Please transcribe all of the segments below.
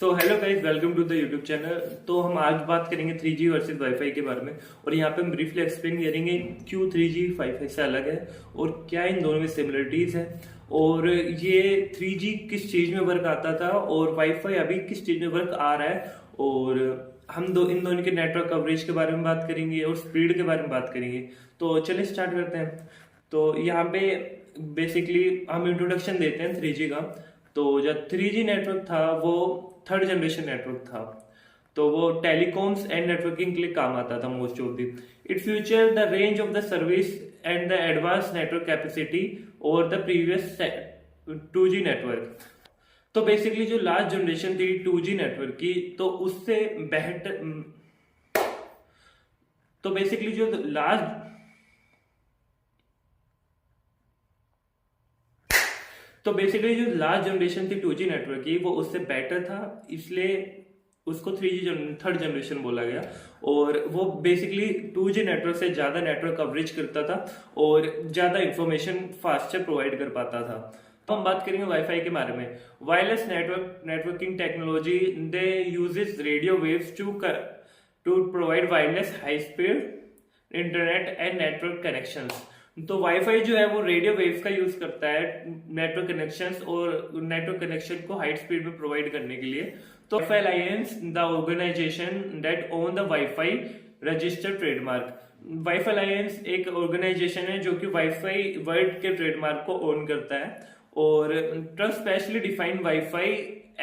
So hello guys, welcome to the YouTube channel. तो हम आज बात करेंगे 3G वर्सेस वाईफाई के बारे में। और यहाँ पे हम ब्रीफली एक्सप्लेन करेंगे क्यों 3G वाईफाई से अलग है और क्या इन दोनों में सिमिलरिटीज है, और ये 3G किस चीज में वर्क आता था और वाईफाई अभी किस चीज में वर्क आ रहा है। और हम इन दोनों के नेटवर्क कवरेज के बारे में बात करेंगे और स्पीड के बारे में बात करेंगे। तो चलिए स्टार्ट करते हैं। तो यहाँ पे बेसिकली हम इंट्रोडक्शन देते हैं 3G का। तो जब 3G नेटवर्क था वो थर्ड जनरेशन नेटवर्क था, तो वो टेलीकॉम्स एंड नेटवर्किंग के लिए काम आता था most of the. It future the range of the service and the advance network capacity over the previous 2G network. तो बेसिकली जो लास्ट जनरेशन थी 2G नेटवर्क की, तो उससे बेहतर, तो बेसिकली जो लास्ट तो बेसिकली जो लास्ट जनरेशन थी 2G नेटवर्क की, वो उससे बेटर था, इसलिए उसको 3G थर्ड जनरेशन बोला गया। और वो बेसिकली 2G नेटवर्क से ज्यादा नेटवर्क कवरेज करता था और ज्यादा इंफॉर्मेशन फास्टर प्रोवाइड कर पाता था। तो हम बात करेंगे वाईफाई के बारे में। Wireless networking technology they uses radio waves to provide wireless high speed internet and network connections. तो वाईफाई जो है वो रेडियो वेव्स का यूज करता है नेटवर्क कनेक्शंस और नेटवर्क कनेक्शन को हाई स्पीड में प्रोवाइड करने के लिए। तो wifi alliance the organization that own the wifi registered trademark. Wifi alliance एक ऑर्गेनाइजेशन है जो कि वाईफाई वर्ल्ड के ट्रेडमार्क को ओन करता है। और trust specially define wifi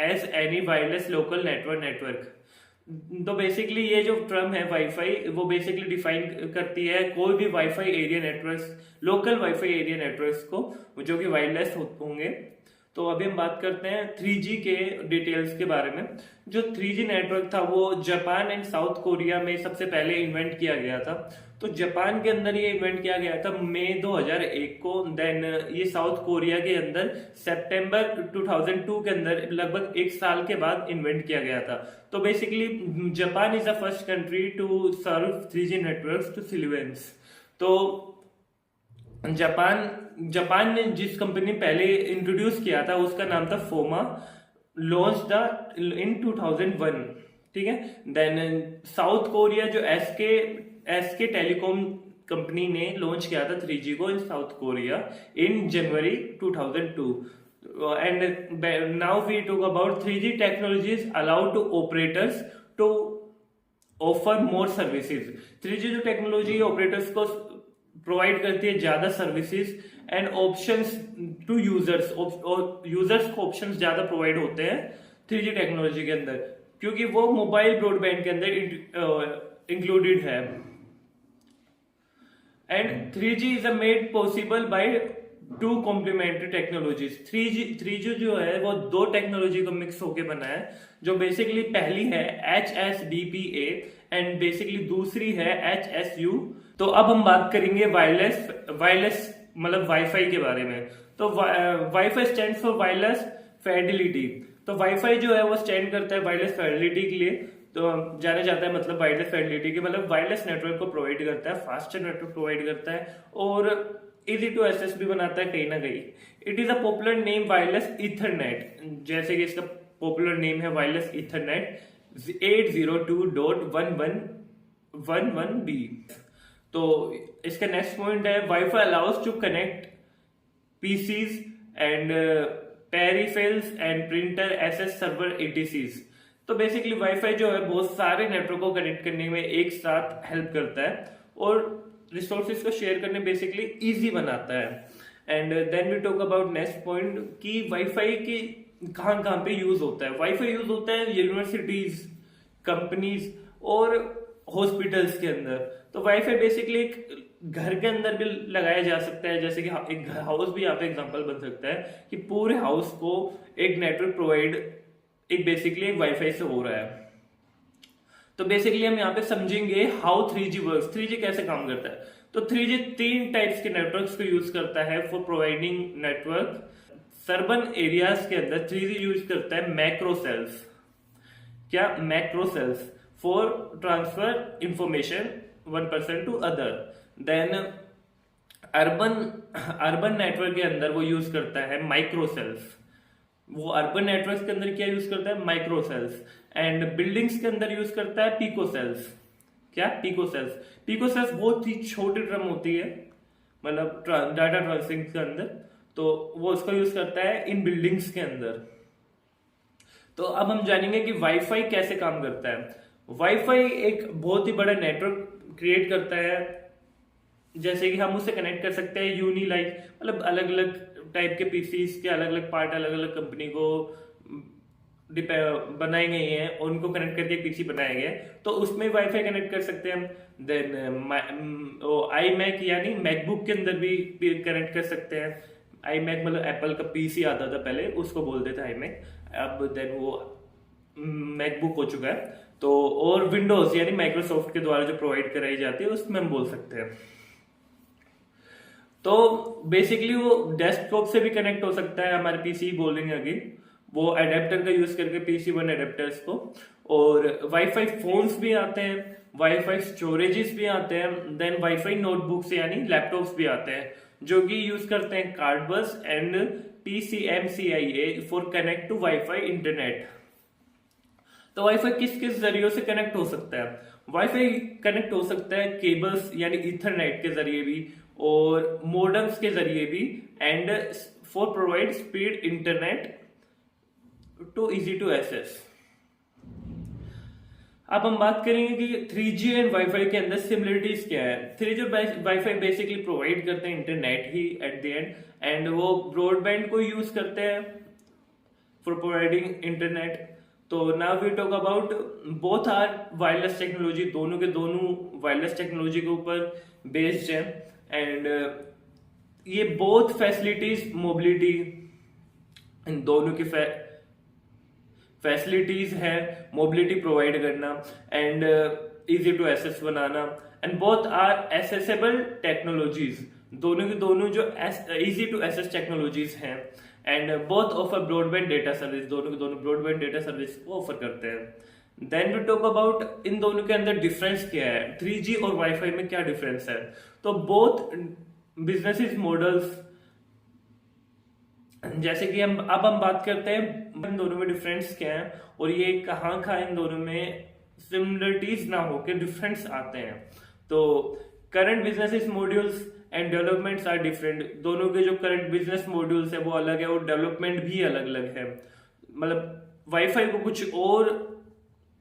as any wireless local network. तो बेसिकली ये जो टर्म है वाईफाई, वो बेसिकली डिफाइन करती है कोई भी wifi area networks, local wifi area networks को जो कि वायरलेस होंगे। तो अभी हम बात करते हैं 3G के डिटेल्स के बारे में। जो 3G नेटवर्क था वो जापान एंड साउथ कोरिया में सबसे पहले इन्वेंट किया गया था। तो जापान के अंदर ये इन्वेंट किया गया था मई 2001 को। देन ये साउथ कोरिया के अंदर सितंबर 2002 के अंदर, लगभग एक साल के बाद इन्वेंट किया गया था। तो basically Japan is the first country to serve 3G networks to civilians. तो जापान ने जिस कंपनी पहले इंट्रोड्यूस किया था उसका नाम था फोमा, लॉन्च द इन 2001। ठीक है। देन साउथ कोरिया जो एसके टेलीकॉम कंपनी ने लॉन्च किया था 3G को in South Korea in January 2002। And now we talk about 3G technologies allowed to operators to offer more services. 3G जो technology operators को provide करती है ज्यादा services and options to users. Users को options ज्यादा provide होते हैं 3G technology के अंदर, क्योंकि वो मोबाइल ब्रॉडबैंड के अंदर इंक्लूडेड है। And 3G is made possible by two complementary technologies. 3G जो है वो दो टेक्नोलॉजी को मिक्स होके बना है। जो बेसिकली पहली है HSDPA एंड बेसिकली दूसरी है HSU। तो अब हम बात करेंगे वायरलेस मतलब वाईफाई के बारे में। तो wifi stand for wireless Fidelity. तो वाईफाई जो है वो स्टैंड करता है वायरलेस फिडेलिटी के लिए। तो जाना जाता है मतलब वायरलेस फिडेलिटी के मतलब वायरलेस नेटवर्क को प्रोवाइड करता है, फास्टर नेटवर्क प्रोवाइड करता है और इजी टू एक्सेस भी बनाता है कहीं ना कहीं। It is a popular name wireless ethernet, जैसे कि इसका पॉपुलर नेम है वायरलेस इथरनेट 802.1111b। तो इसका नेक्स्ट पॉइंट है WiFi allows to connect PCs and peripherals and printer एसएस सर्वर एटीसीज। तो बेसिकली वाईफाई जो है बहुत सारे नेटवर्क को कनेक्ट करने में एक साथ हेल्प करता है और रिसोर्सेज को शेयर करने बेसिकली इजी बनाता है। And then we talk about next point कि वाईफाई की कहाँ पे यूज होता है। वाईफाई यूज होता है यूनिवर्सिटीज, कंपनीज और हॉस्पिटल्स के अंदर। तो वाईफाई बेसिकली एक घर के अंदर भी लगाया जा सकता है, जैसे कि एक हाउस भी यहाँ पे एग्जांपल बन सकता है कि पूरे हाउस को एक नेटवर्क प्रोवाइड एक बेसिकली एक वाईफाई से हो रहा है। तो बेसिकली हम यहाँ पे समझेंगे हाउ 3G वर्क्स, 3G कैसे काम करता है। तो 3G तीन टाइप्स के नेटवर्क्स को यूज करता है for providing network. Suburban areas के अंदर 3G यूज करता है मैक्रो सेल्स। क्या? Macro cells for transfer information one person to other. Then urban network के अंदर वो यूज करता है माइक्रो सेल्स। वो अर्बन नेटवर्क्स के अंदर क्या यूज करता है, माइक्रो सेल्स, एंड बिल्डिंग्स के अंदर यूज करता है पिको सेल्स। क्या, पिको सेल्स। पिको सेल्स बहुत ही छोटी ड्रम होती है, मतलब डाटा ट्रांसफरिंग के अंदर, तो वो उसका यूज करता है इन बिल्डिंग्स के अंदर। तो अब हम जानेंगे कि वाईफाई कैसे काम करता है। वाईफाई एक बहुत ही बड़ा नेटवर्क क्रिएट करता है, जैसे कि हम उससे कनेक्ट कर सकते हैं यूनिलाइक, मतलब अलग अलग टाइप के पीसीस के अलग अलग पार्ट अलग अलग कंपनी को बनाए गए हैं और उनको कनेक्ट करके एक पीसी बनाया गया है, तो उसमें वाईफाई कनेक्ट कर सकते हैं हम। देन आई मैक यानी मैकबुक के अंदर भी कनेक्ट कर सकते हैं। आई मैक मतलब एप्पल का पीसी आता था पहले, उसको बोलते थे आई मैक, अब देन वो मैकबुक हो चुका है। तो और विंडोज यानी माइक्रोसॉफ्ट के द्वारा जो प्रोवाइड कराई जाती है उसमें हम बोल सकते हैं। तो बेसिकली वो डेस्कटॉप से भी कनेक्ट हो सकता है, हमारे पीसी बोलेंगे अगेन, वो अडेप्टर का यूज करके PC1 अडेप्टर्स को। और वाईफाई फोन्स भी आते हैं, वाईफाई स्टोरेजेस भी आते हैं, देन वाईफाई नोटबुक्स यानी लैपटॉप्स भी आते हैं, जो कि यूज करते हैं card bus and PCMCIA for connect to wifi internet. तो वाईफाई किस किस जरिए से कनेक्ट हो सकता है? वाईफाई कनेक्ट हो सकता है केबल्स यानी इथरनेट के जरिए भी और मोडेम्स के जरिए भी, and for provide speed internet to easy to access. अब हम बात करेंगे कि 3G एंड वाईफाई के अंदर सिमिलरिटीज क्या है। 3G वाईफाई बेसिकली प्रोवाइड करते हैं इंटरनेट ही एट द एंड, एंड वो ब्रॉडबैंड को यूज करते हैं फॉर प्रोवाइडिंग इंटरनेट। तो now we talk about both are wireless technology, दोनों के दोनों वायरलेस टेक्नोलॉजी के ऊपर बेस्ड है, एंड ये बोथ फैसिलिटीज मोबिलिटी, इन दोनों की फैसिलिटीज है मोबिलिटी प्रोवाइड करना एंड इजी टू एक्सेस बनाना, and both are accessible technologies, दोनों की दोनों जो इजी टू एक्सेस टेक्नोलॉजीज हैं, and both offer broadband data service, दोनों के दोनों ब्रॉडबैंड डेटा सर्विस को ऑफर करते हैं। देन वी टॉक अबाउट इन दोनों के अंदर डिफरेंस क्या है, 3G और वाईफाई में क्या डिफरेंस है। तो बोथ बिजनेस मॉडल्स, जैसे कि हम बात करते हैं इन दोनों में डिफरेंस क्या है और ये कहाँ इन दोनों में सिमिलरिटीज ना होकर डिफरेंस आते हैं। तो current business modules and developments are different, दोनों के जो करंट बिजनेस मॉड्यूल्स है वो अलग है और डेवलपमेंट भी अलग अलग है। मतलब वाईफाई को कुछ और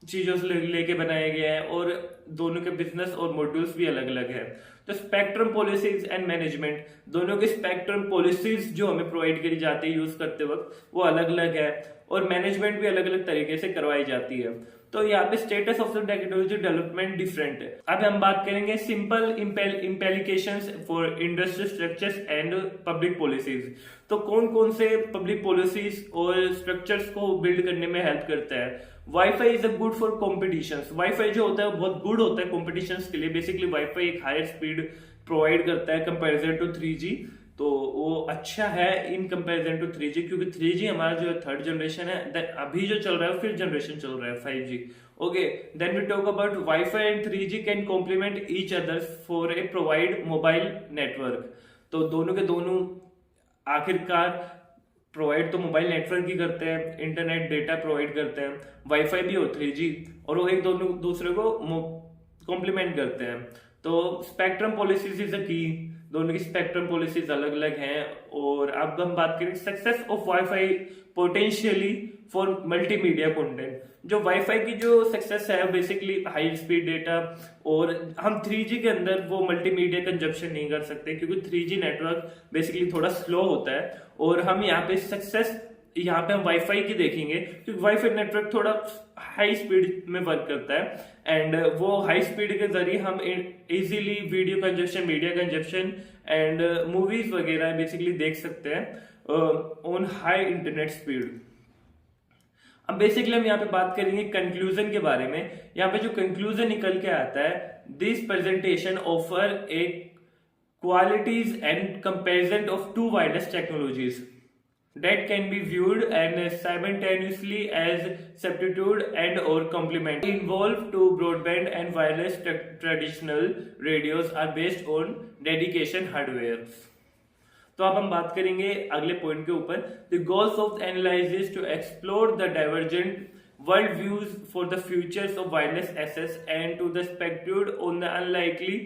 चीजों से लेके बनाया गया है और दोनों के बिजनेस और मॉड्यूल्स भी अलग अलग है। तो स्पेक्ट्रम पॉलिसीज एंड मैनेजमेंट, दोनों के स्पेक्ट्रम पॉलिसीज जो हमें प्रोवाइड करी जाती है यूज करते वक्त वो अलग अलग है और मैनेजमेंट भी अलग अलग तरीके से करवाई जाती है। तो यहाँ पे status of the technology development different है। अब हम बात करेंगे simple implications for industry structures and public policies. तो कौन कौन से पब्लिक पॉलिसीज और स्ट्रक्चर्स को बिल्ड करने में हेल्प करता है। Wifi is a good for competition, wifi जो होता है वो बहुत गुड होता है कॉम्पिटिशन के लिए। बेसिकली वाईफाई एक हायर स्पीड प्रोवाइड करता है कंपेरिजन टू 3G, तो वो अच्छा है इन कंपैरिजन टू 3G, क्योंकि 3G हमारा जो थर्ड जनरेशन है, अभी जो चल रहा है फिफ्थ जनरेशन चल रहा है 5G। Okay, then we talk about wifi and 3G can complement each other for a provide mobile network. तो दोनों के दोनों आखिरकार प्रोवाइड तो मोबाइल नेटवर्क ही करते हैं, इंटरनेट डेटा प्रोवाइड करते हैं, वाईफाई भी हो 3G, और वो एक दोनों दूसरे को कॉम्प्लीमेंट करते हैं। तो स्पेक्ट्रम पॉलिसीज इज अ की, दोनों की स्पेक्ट्रम पॉलिसीज अलग अलग हैं। और अब हम बात करें success of wifi potentially for multimedia content. जो वाईफाई की जो सक्सेस है बेसिकली हाई स्पीड डेटा, और हम 3G के अंदर वो मल्टीमीडिया कंजप्शन नहीं कर सकते क्योंकि 3G नेटवर्क बेसिकली थोड़ा स्लो होता है। और हम यहाँ पे सक्सेस यहाँ पे हम वाईफाई की देखेंगे क्योंकि वाईफाई नेटवर्क थोड़ा हाई स्पीड में वर्क करता है, एंड वो हाई स्पीड के जरिए हम easily video consumption, media consumption and movies वगैरह बेसिकली देख सकते हैं ऑन हाई इंटरनेट स्पीड। अब बेसिकली हम यहाँ पे बात करेंगे कंक्लूजन के बारे में। यहाँ पे जो कंक्लूजन निकल के आता है, this presentation offer a qualities and comparison of two wireless technologies that can be viewed and simultaneously as substitute and or complement involved to broadband and wireless traditional radios are based on dedication hardware। तो अब हम बात करेंगे अगले point के ऊपर। The goals of analysis to explore the divergent world views for the futures of wireless access and to the speculate on the unlikely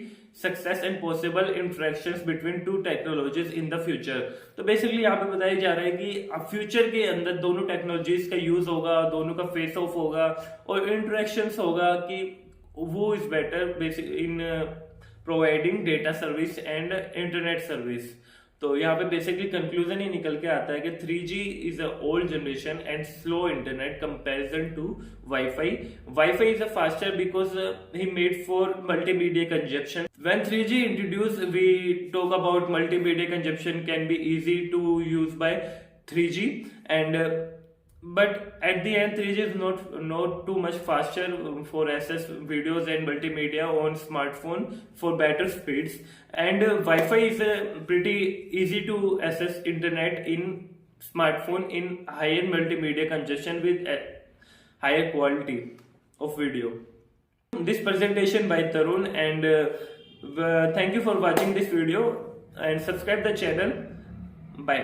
success and possible interactions between two technologies in the future। तो basically यहाँ पे बताया जा रहा है कि अब future के अंदर दोनों टेक्नोलॉजीज का यूज होगा, दोनों का फेस ऑफ होगा और इंटरेक्शंस होगा कि वो is better basic in providing data service and internet service. तो यहाँ पे बेसिकली कंक्लूजन ही निकल के आता है कि 3G is a old generation and slow internet comparison to wifi. Wifi is a faster because he made for multimedia consumption. When 3G introduced, we talk about multimedia consumption can be easy to use by 3G, and but at the end 3G is not too much faster for access videos and multimedia on smartphone for better speeds, and Wi-Fi is pretty easy to access internet in smartphone in higher multimedia consumption with higher quality of video. This presentation by Tarun, and thank you for watching this video and subscribe the channel. Bye.